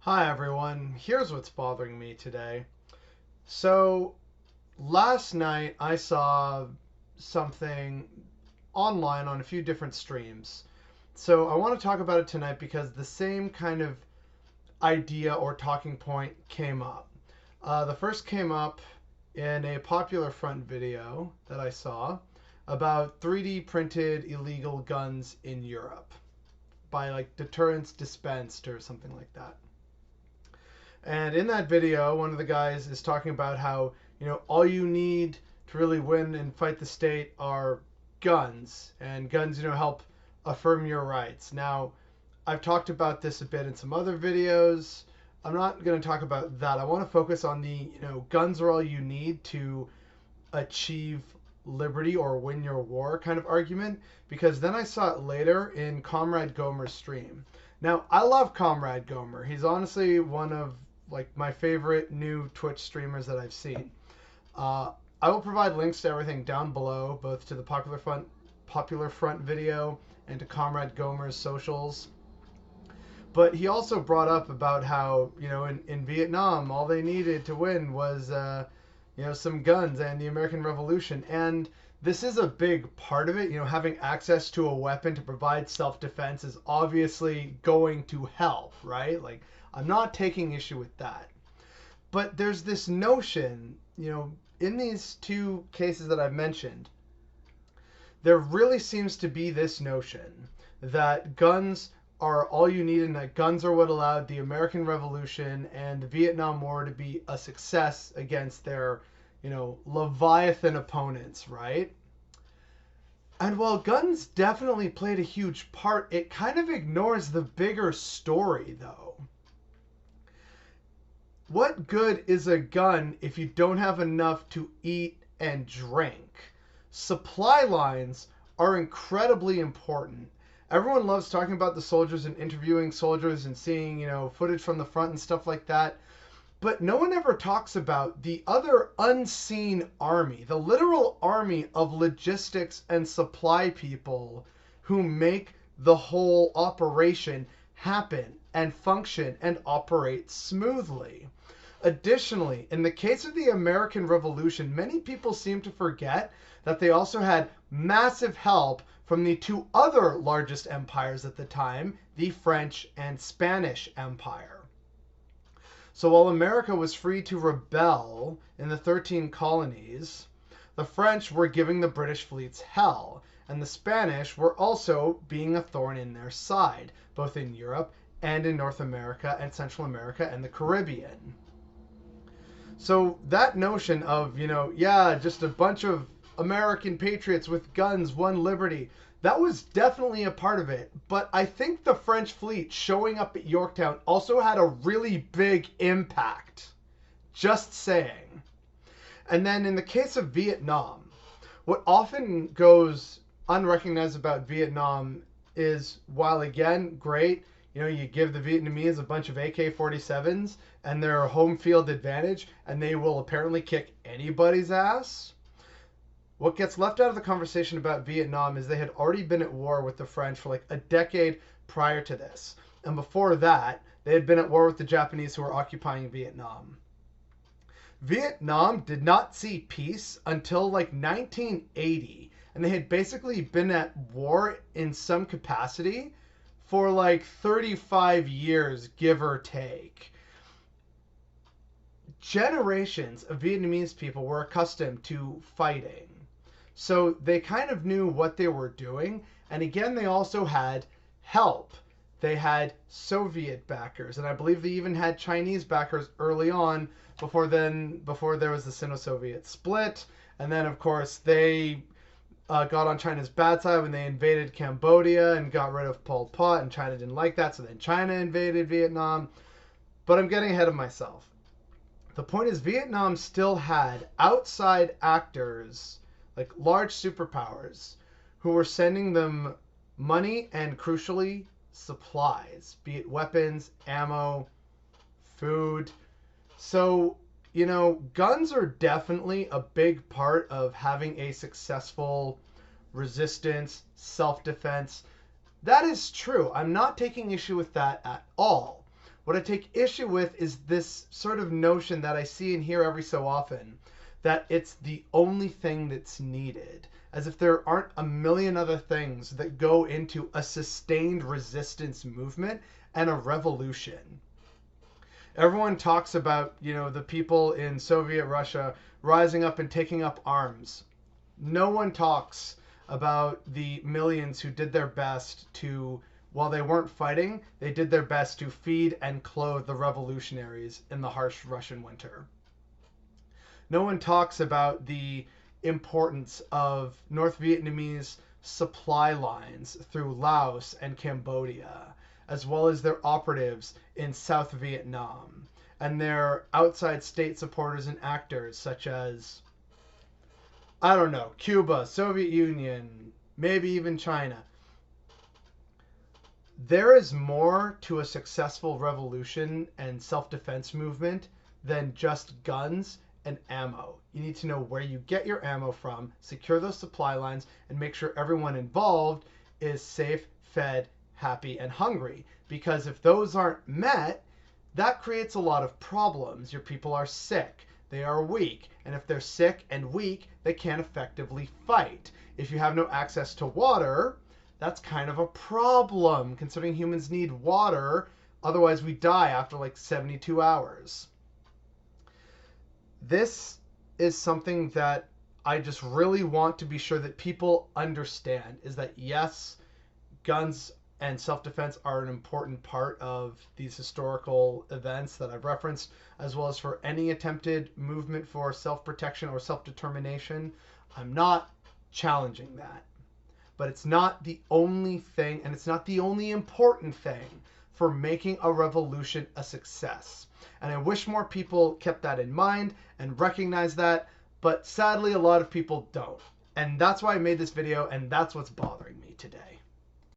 Hi everyone, here's what's bothering me today. So, last night I saw something online on a few different streams. So, I want to talk about it tonight because the same kind of idea or talking point came up. The first came up in a Popular Front video that I saw about 3D printed illegal guns in Europe by like Deterrence Dispensed or something like that. And in that video, one of the guys is talking about how, all you need to really win and fight the state are guns. And guns, help affirm your rights. Now, I've talked about this a bit in some other videos. I'm not going to talk about that. I want to focus on the, guns are all you need to achieve liberty or win your war kind of argument, because then I saw it later in Comrade Gomer's stream. Now, I love Comrade Gomer. He's honestly one of like my favorite new Twitch streamers that I've seen. I will provide links to everything down below, both to the Popular Front video and to Comrade Gomer's socials. But he also brought up about how, in Vietnam, all they needed to win was, some guns and the American Revolution. And this is a big part of it. Having access to a weapon to provide self-defense is obviously going to help, right? Like, I'm not taking issue with that. But there's this notion, in these two cases that I've mentioned, there really seems to be this notion that guns are all you need and that guns are what allowed the American Revolution and the Vietnam War to be a success against their, Leviathan opponents, right? And while guns definitely played a huge part, it kind of ignores the bigger story, though. What good is a gun if you don't have enough to eat and drink? Supply lines are incredibly important. Everyone loves talking about the soldiers and interviewing soldiers and seeing, footage from the front and stuff like that. But no one ever talks about the other unseen army, the literal army of logistics and supply people who make the whole operation happen and function and operate smoothly. Additionally, in the case of the American Revolution, many people seem to forget that they also had massive help from the two other largest empires at the time, the French and Spanish Empire. So while America was free to rebel in the 13 colonies, the French were giving the British fleets hell, and the Spanish were also being a thorn in their side, both in Europe and in North America and Central America and the Caribbean. So that notion of, just a bunch of American patriots with guns won liberty, that was definitely a part of it. But I think the French fleet showing up at Yorktown also had a really big impact. Just saying. And then in the case of Vietnam, what often goes unrecognized about Vietnam is, while again, great, you give the Vietnamese a bunch of AK-47s and their home field advantage, and they will apparently kick anybody's ass. What gets left out of the conversation about Vietnam is they had already been at war with the French for like a decade prior to this. And before that, they had been at war with the Japanese who were occupying Vietnam. Vietnam did not see peace until like 1980. And they had basically been at war in some capacity for like 35 years, give or take. Generations of Vietnamese people were accustomed to fighting. So they kind of knew what they were doing. And again, they also had help. They had Soviet backers. And I believe they even had Chinese backers early on before there was the Sino-Soviet split. And then, of course, they got on China's bad side when they invaded Cambodia and got rid of Pol Pot, and China didn't like that, so then China invaded Vietnam. But I'm getting ahead of myself. The point is, Vietnam still had outside actors, like large superpowers, who were sending them money and, crucially, supplies, be it weapons, ammo, food. So, guns are definitely a big part of having a successful resistance, self-defense. That is true. I'm not taking issue with that at all. What I take issue with is this sort of notion that I see and hear every so often, that it's the only thing that's needed, as if there aren't a million other things that go into a sustained resistance movement and a revolution. Everyone talks about, the people in Soviet Russia rising up and taking up arms. No one talks about the millions who did their best to, while they weren't fighting, they did their best to feed and clothe the revolutionaries in the harsh Russian winter. No one talks about the importance of North Vietnamese supply lines through Laos and Cambodia, as well as their operatives in South Vietnam, and their outside state supporters and actors such as, I don't know, Cuba, Soviet Union, maybe even China. There is more to a successful revolution and self-defense movement than just guns and ammo. You need to know where you get your ammo from, secure those supply lines, and make sure everyone involved is safe, fed, happy, and hungry. Because if those aren't met, that creates a lot of problems. Your people are sick, they are weak, and if they're sick and weak, they can't effectively fight. If you have no access to water, that's kind of a problem, considering humans need water, otherwise we die after like 72 hours. This is something that I just really want to be sure that people understand, is that yes, guns and self-defense are an important part of these historical events that I've referenced, as well as for any attempted movement for self-protection or self-determination. I'm not challenging that. But it's not the only thing, and it's not the only important thing for making a revolution a success. And I wish more people kept that in mind and recognized that, but sadly a lot of people don't. And that's why I made this video, and that's what's bothering me today.